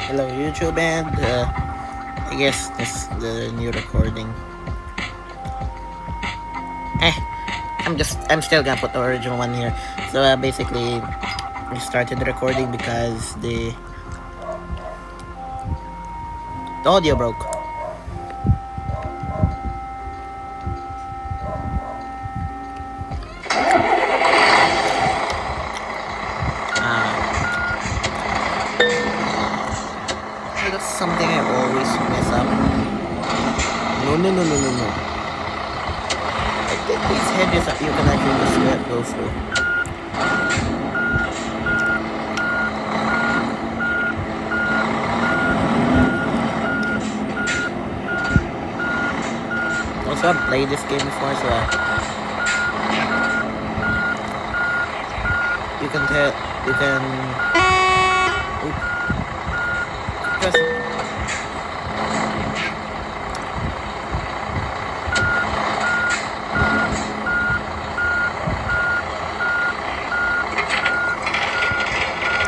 Hello YouTube, and I guess this is the new recording. Eh, I'm still gonna put the original one here. So basically, we started the recording because the audio broke. So that's something I always mess up. No. I think these hedges that you can actually just go through. Also, I've played this game before, so you can tell, you can just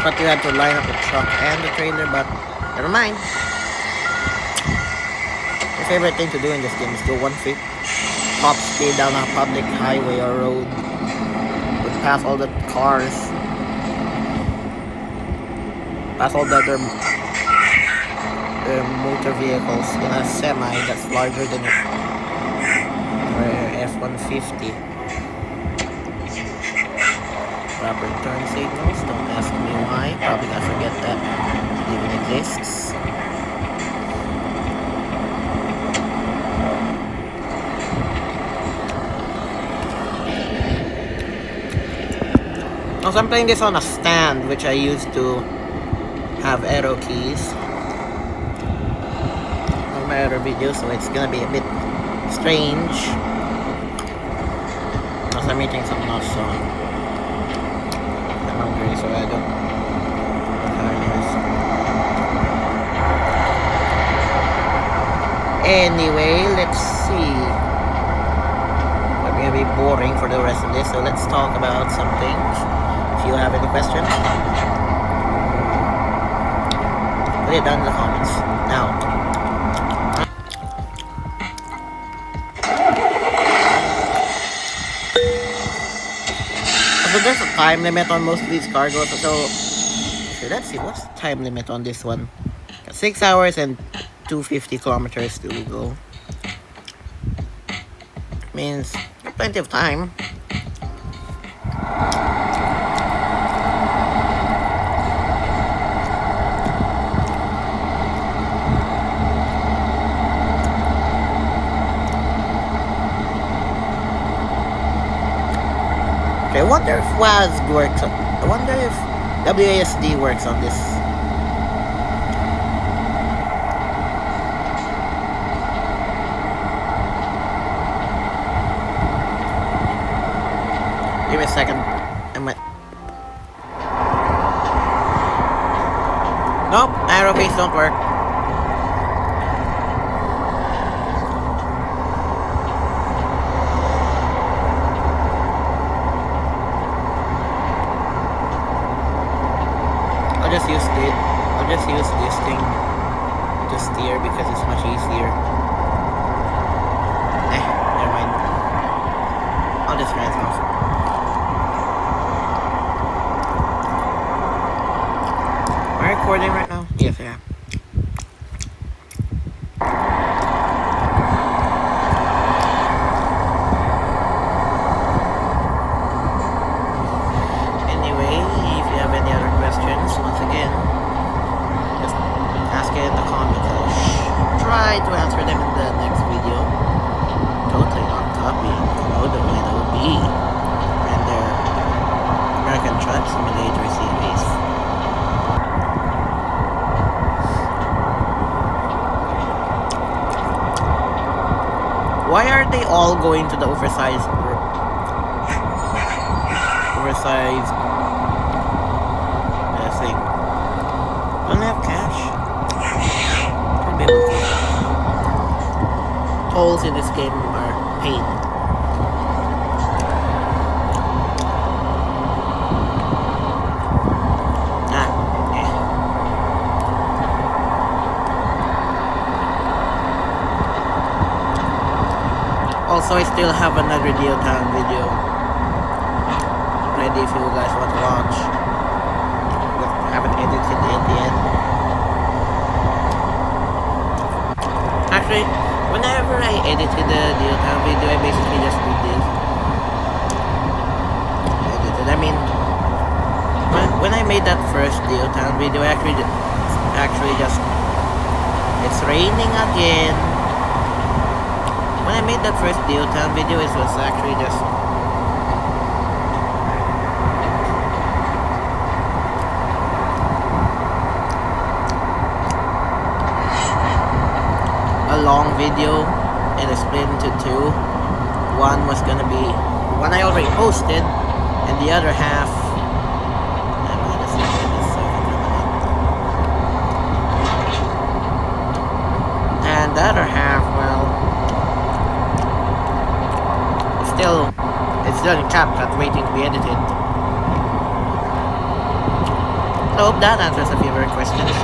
but you had to line up the truck and the trailer, but never mind. My favorite thing to do in this game is go 1 feet top speed down a public highway or road, would pass all the cars, pass all the other motor vehicles in a semi that's larger than a F-150. Proper turn signals, don't ask me why, probably gonna forget that even exists. Also, I'm playing this on a stand, which I used to have arrow keys on my other videos, so it's gonna be a bit strange. Also, I'm eating some nuts, so I'm hungry, so I don't. Anyway, let's see. I'm gonna be boring for the rest of this, so let's talk about some things. If you have any questions, put it down in the comments. Now, so there's a time limit on most of these cargoes. So let's see, what's the time limit on this one? 6 hours and 250 kilometers to go. Means plenty of time. I wonder if WASD works on, I wonder if WASD works on this. Give me a second. Nope, aerobase don't work. I'll just use this thing to steer because it's much easier. Never mind. I'll just try it off. Am I recording right now? Yes, I am. Anyway, if you have any other questions, once again, just ask it in the comments. I'll try to answer them in the next video. Totally not copying OB and their American Truck Simulator series. Why are they all going to the oversized thing? Don't have cash. Should be able to. Tolls in this game are paid. Also, I still have another Town video ready if you guys want to watch. But I haven't edited it yet. Actually, whenever I edited the Town video, I basically just did this. Edited. I mean, when I made that first Town video, I actually just it's raining again. When I made that first Town video, it was actually just a long video and I split into two. One was gonna be one I already posted, and the other half and the other half, well, it's still in CapCut waiting to be edited. I hope that answers a few of your questions.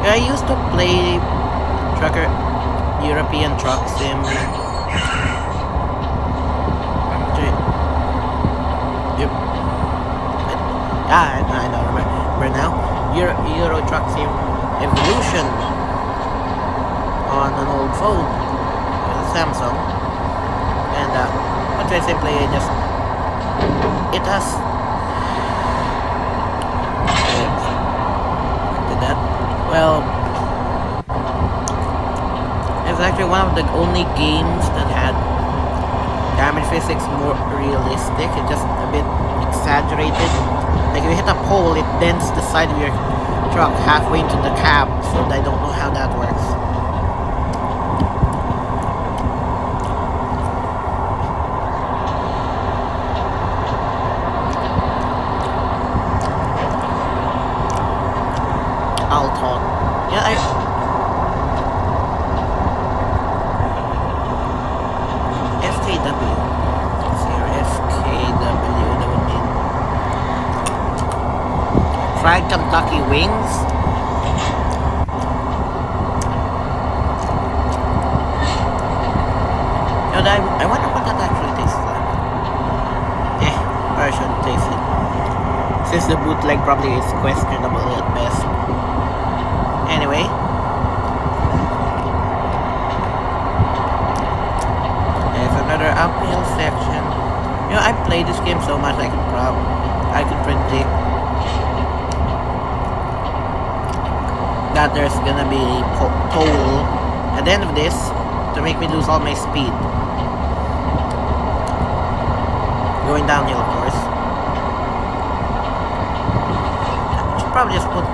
I used to play European Truck Sim. I don't remember now. Euro Truck Sim Evolution on an old phone, Samsung, and but very simply, it has that. Well, it's actually one of the only games that had damage physics more realistic. It's just a bit exaggerated. Like if you hit a pole, it dents the side of your truck halfway into the cab, so I don't know how that works. I'll talk. Yeah, FKW. Let's see here, FKW, that would mean fried Kentucky wings. You know, I wonder what that actually tastes like. I shouldn't taste it, since the bootleg probably is questionable at best. Anyway, there's another uphill section. You know, I played this game so much I can predict that there's gonna be a pole at the end of this to make me lose all my speed. Going downhill, of course. I should probably just put.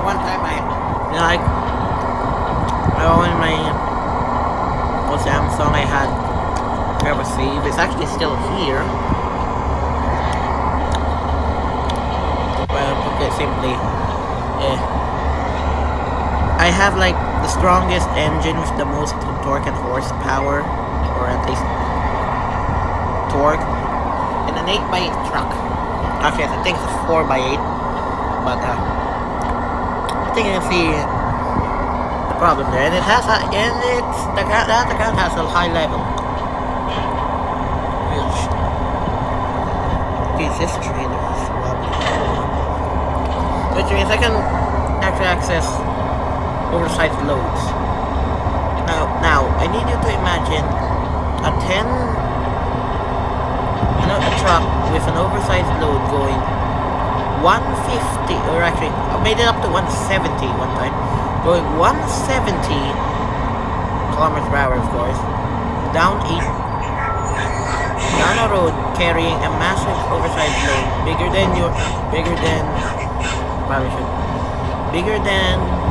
One time in my old Samsung, I have a save. It's actually still here. Well, put it simply, I have like the strongest engine with the most torque and horsepower, or at least torque, in an 8x8 truck. Actually, I think it's 4x8, but I think you can see the problem there, and it has the account has a high level, which this trailer is wobbly, which means I can actually access oversized loads. Now I need you to imagine a truck with an oversized load going 150, or actually I made it up to 170 one time, going 170 kilometers per hour, of course, down a road carrying a massive oversized load, bigger than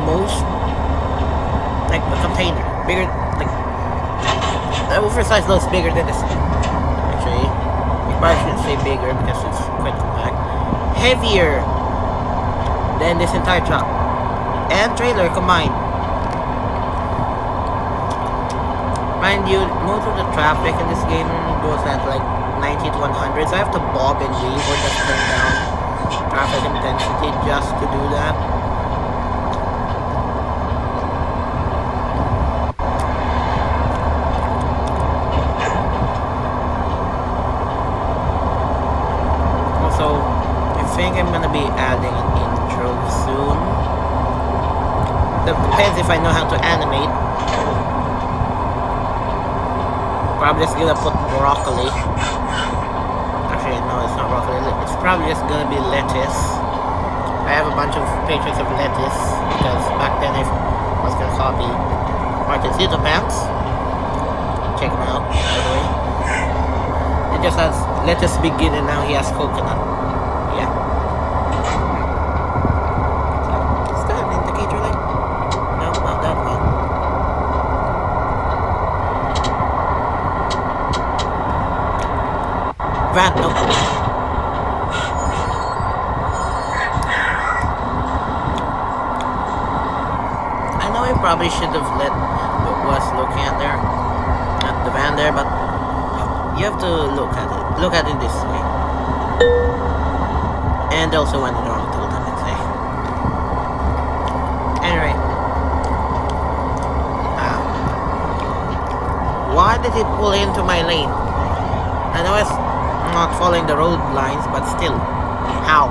most, like a container, bigger, like the oversized load is bigger than this. Actually, you probably shouldn't say bigger because it's quite compact. Heavier than this entire truck and trailer combined. Mind you, most of the traffic in this game goes at like 90 to 100 100, so I have to bob and weave or just turn down traffic intensity just to do that. Also, I think I'm gonna be adding an intro soon. Depends if I know how to animate. Probably just gonna put broccoli. Actually, no, it's not broccoli. It's probably just gonna be lettuce. I have a bunch of pictures of lettuce because back then I was gonna copy Martin's Little Pants. Check him out, by the way. It just has lettuce begin and now he has coconut. Yeah. So, is that an indicator light? No, not that one. Van, no. I know I probably should have was looking at the van there, but you have to look at it this way. And also when the wrong tool, let's say. Anyway. Why did he pull into my lane? I know it's not following the road lines, but still. How?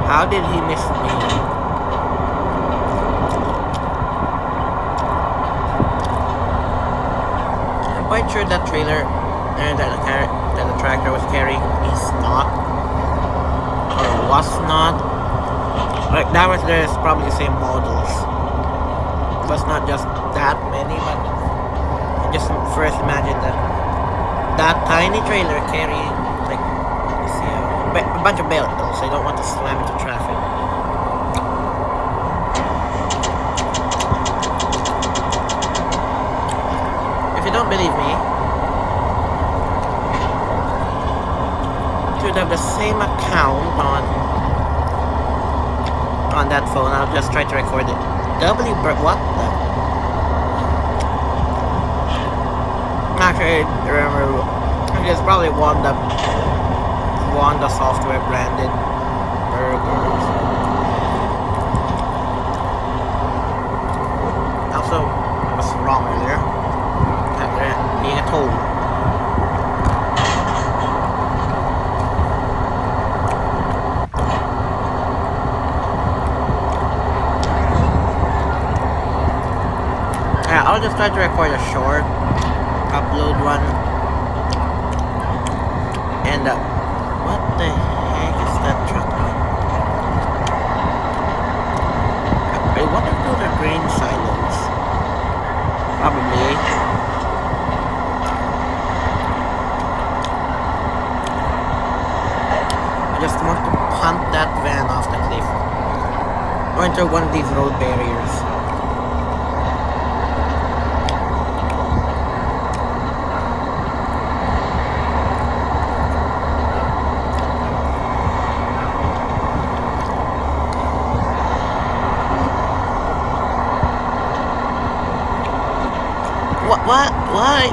How did he miss me? I'm quite sure that trailer that the tractor was carrying is not, or was not. Like that was there's probably the same models. It was not just that many, but I just first imagined that tiny trailer carrying like a bunch of bales, so I don't want to slam into traffic. If you don't believe me, you should have the same account on that phone. I'll just try to record it. What the? Actually, I remember, it's probably Wanda software branded burgers. Also, I was wrong earlier. After being a toll. Yeah, I'll just try to record a short upload one. And what the heck is that truck doing? I wonder if those are grain silos. Probably. I just want to punt that van off the cliff. Or into one of these road barriers.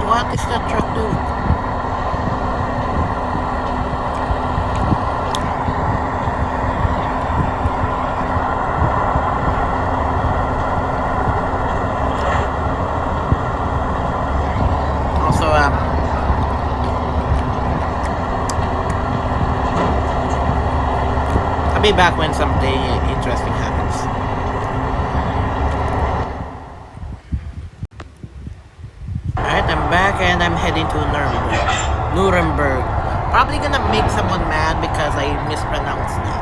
What is that truck doing? Also, I'll be back when something interesting happens. Back and I'm heading to Nuremberg. Probably gonna make someone mad because I mispronounced that.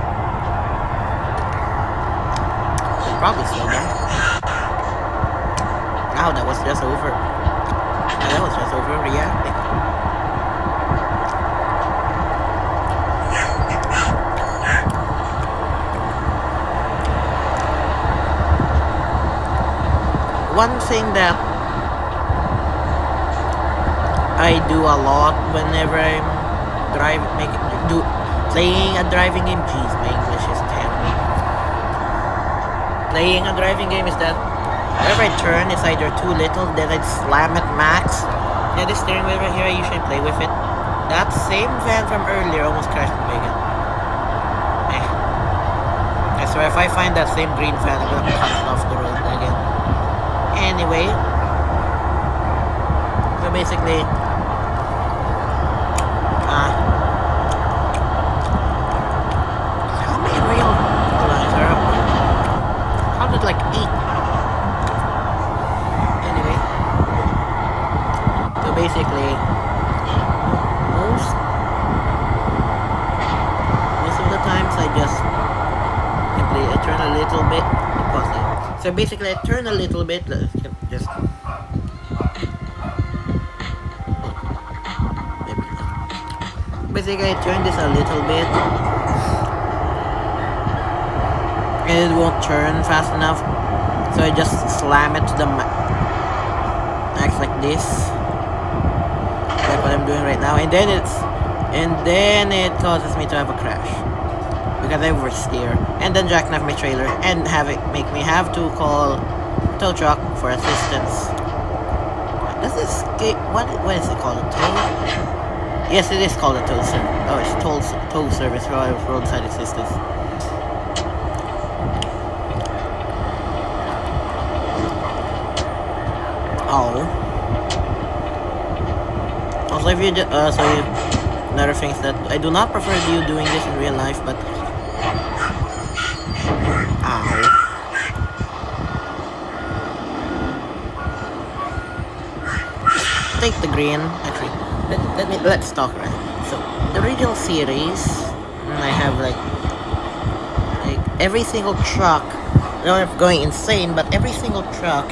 Probably slow down. Wow, that was just over. That was just overreacting. One thing that I do a lot whenever I'm playing a driving game. Jeez, my English is terrible. Playing a driving game is that whenever I turn, it's either too little, then I'd slam at max, Yeah, this steering wheel right here, I usually play with it. That same van from earlier almost crashed into me again. I swear, if I find that same green van, I'm gonna cut it off the road again. Anyway, so basically, how many real lines are up? Counted like 8. Anyway, so basically, most of the times I just simply I turn a little bit. Pause it. So basically, I turn a little bit. Let's just basically I turn this a little bit, and it won't turn fast enough. So I just slam it to the max like this, like what I'm doing right now, and then it causes me to have a crash because I oversteer, and then jackknife my trailer and have it make me have to call tow truck for assistance. Does this what is it called, a tow? Yes, it is called a tow service. Oh, it's tow service for roadside assistance. Oh. Also, if you another thing is that I do not prefer you doing this in real life, but ow. Take the green. Actually, let's talk right. So the original series, I have like every single truck. I don't know if I'm going insane, but every single truck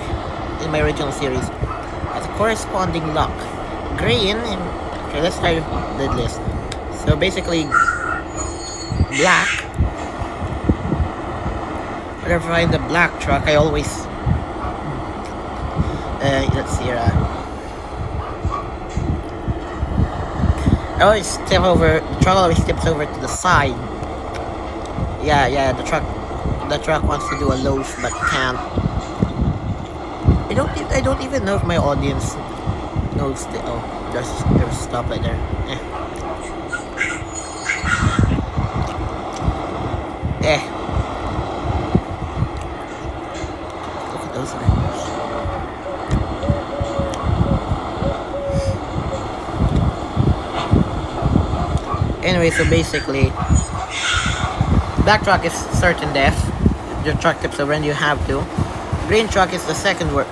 in my original series has a corresponding lock. Green and okay, let's try the list. So basically, black. Whenever I find the black truck, I always let's see. I always step over. The truck always steps over to the side. Yeah. The truck wants to do a loaf but can't. I don't even know if my audience knows the. Oh, there's a stoplight there. Look at those numbers. Anyway, so basically, black truck is certain death. Your truck tips over and you have to. Green truck is the second worst.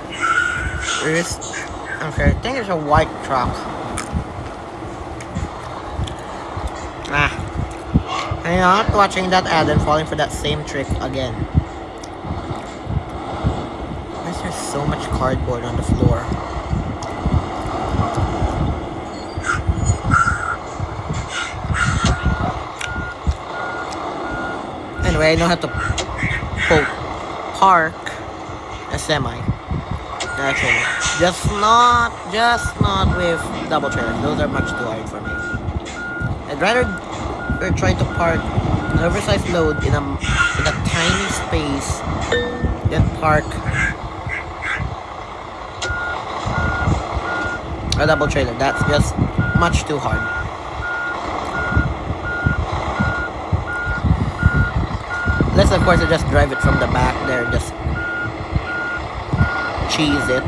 Okay, I think it's a white truck. I'm not watching that ad and falling for that same trick again. Why is there so much cardboard on the floor? Anyway, I know how to park a semi. Actually, just not with double trailers. Those are much too hard for me. I'd rather try to park an oversized load in a tiny space than park a double trailer. That's just much too hard. Unless of course I just drive it from the back there, just cheese it.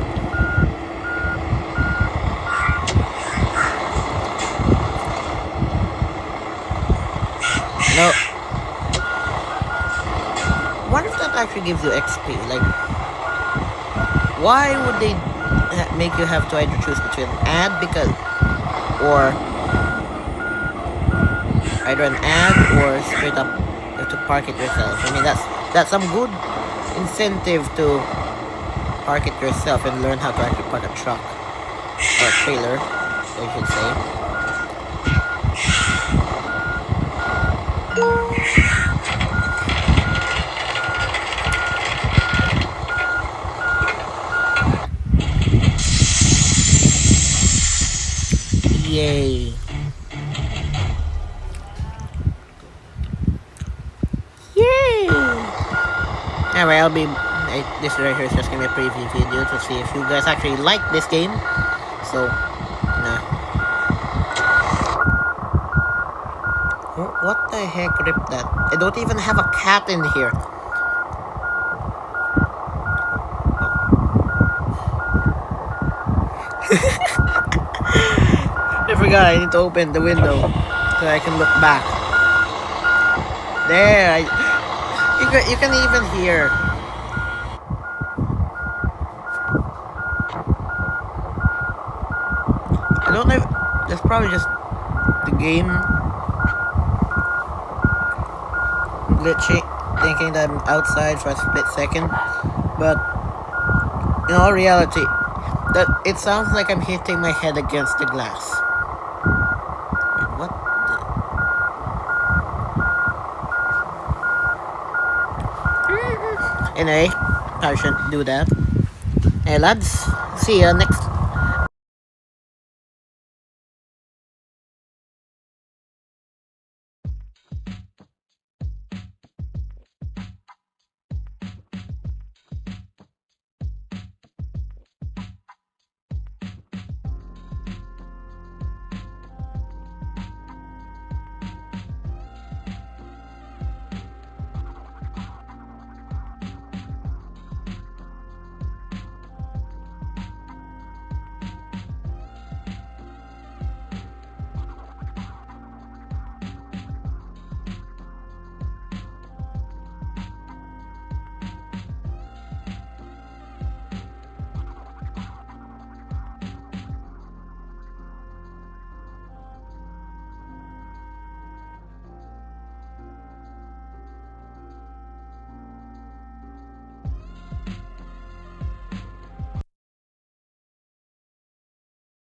No. What if that actually gives you XP? Like, why would they make you have to either choose between an ad or either an ad or straight up you have to park it yourself? I mean, that's some good incentive to park it yourself and learn how to actually park a truck or a trailer, I should say. Yay. Yay! Anyway, this right here is just gonna be a preview video to see if you guys actually like this game. So, What the heck ripped that? I don't even have a cat in here. I forgot I need to open the window so I can look back. There, you can even hear. I don't know. That's probably just the game glitching, thinking that I'm outside for a split second. But in all reality, that it sounds like I'm hitting my head against the glass. Wait, what? Anyway, I shouldn't do that. Hey lads, see ya next